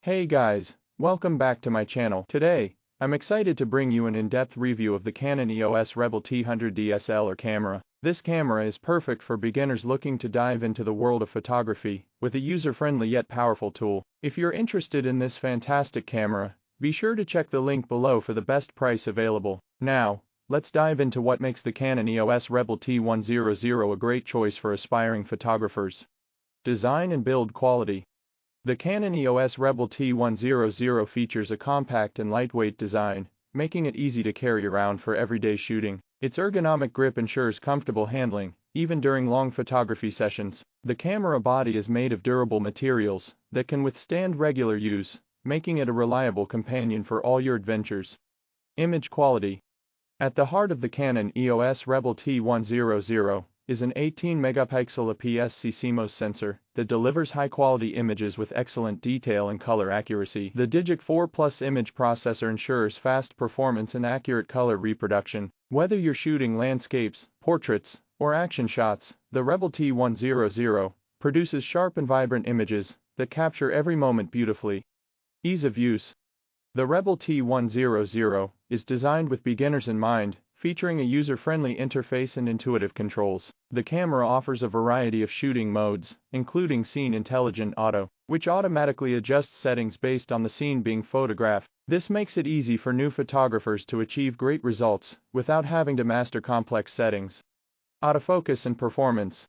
Hey guys, welcome back to my channel. Today, I'm excited to bring you an in-depth review of the Canon EOS Rebel T100 DSLR camera. This camera is perfect for beginners looking to dive into the world of photography, with a user-friendly yet powerful tool. If you're interested in this fantastic camera, be sure to check the link below for the best price available. Now, let's dive into what makes the Canon EOS Rebel T100 a great choice for aspiring photographers. Design and build quality. The Canon EOS Rebel T100 features a compact and lightweight design, making it easy to carry around for everyday shooting. Its ergonomic grip ensures comfortable handling, even during long photography sessions. The camera body is made of durable materials that can withstand regular use, making it a reliable companion for all your adventures. Image quality. At the heart of the Canon EOS Rebel T100 is an 18-megapixel APS-C CMOS sensor that delivers high-quality images with excellent detail and color accuracy. The Digic 4 Plus image processor ensures fast performance and accurate color reproduction. Whether you're shooting landscapes, portraits, or action shots, the Rebel T100 produces sharp and vibrant images that capture every moment beautifully. Ease of use. The Rebel T100 is designed with beginners in mind, featuring a user-friendly interface and intuitive controls. The camera offers a variety of shooting modes, including Scene Intelligent Auto, which automatically adjusts settings based on the scene being photographed. This makes it easy for new photographers to achieve great results without having to master complex settings. Autofocus and performance.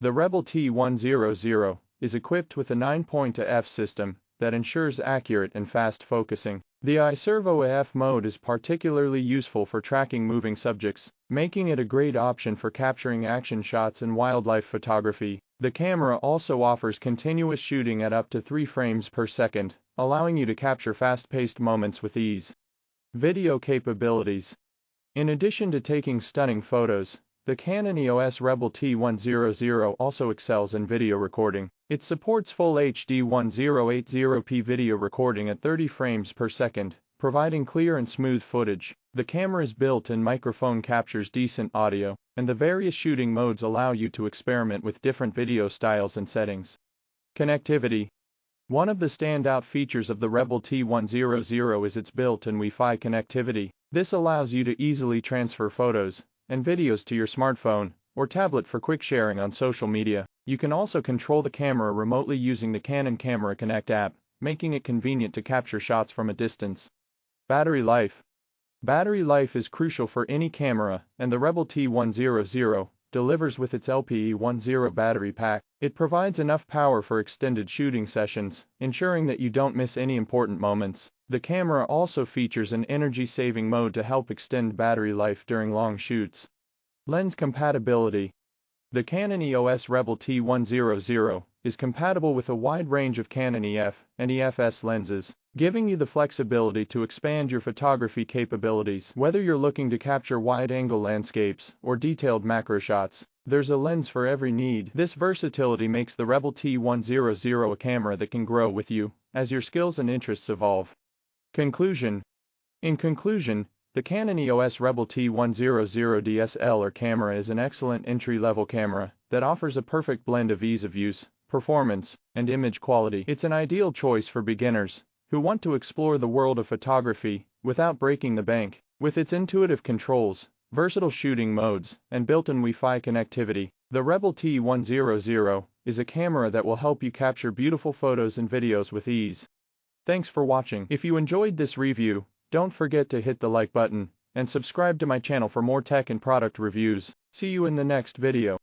The Rebel T100 is equipped with a 9-point AF system that ensures accurate and fast focusing. The iServo AF mode is particularly useful for tracking moving subjects, making it a great option for capturing action shots and wildlife photography. The camera also offers continuous shooting at up to 3 frames per second, allowing you to capture fast-paced moments with ease. Video capabilities. In addition to taking stunning photos, the Canon EOS Rebel T100 also excels in video recording. It supports full HD 1080p video recording at 30 frames per second, providing clear and smooth footage. The camera's built-in microphone captures decent audio, and the various shooting modes allow you to experiment with different video styles and settings. Connectivity. One of the standout features of the Rebel T100 is its built-in Wi-Fi connectivity. This allows you to easily transfer photos and videos to your smartphone or tablet for quick sharing on social media. You can also control the camera remotely using the Canon Camera Connect app, making it convenient to capture shots from a distance. Battery life. Battery life is crucial for any camera, and the Rebel T100 delivers with its LPE10 battery pack. It provides enough power for extended shooting sessions, ensuring that you don't miss any important moments. The camera also features an energy-saving mode to help extend battery life during long shoots. Lens compatibility. The Canon EOS Rebel T100 is compatible with a wide range of Canon EF and EF-S lenses, giving you the flexibility to expand your photography capabilities. Whether you're looking to capture wide-angle landscapes or detailed macro shots, there's a lens for every need. This versatility makes the Rebel T100 a camera that can grow with you as your skills and interests evolve. Conclusion. In conclusion, the Canon EOS Rebel T100 DSLR camera is an excellent entry-level camera that offers a perfect blend of ease of use, performance, and image quality. It's an ideal choice for beginners who want to explore the world of photography without breaking the bank. With its intuitive controls, versatile shooting modes, and built-in Wi-Fi connectivity, the Rebel T100 is a camera that will help you capture beautiful photos and videos with ease. Thanks for watching. If you enjoyed this review, don't forget to hit the like button and subscribe to my channel for more tech and product reviews. See you in the next video.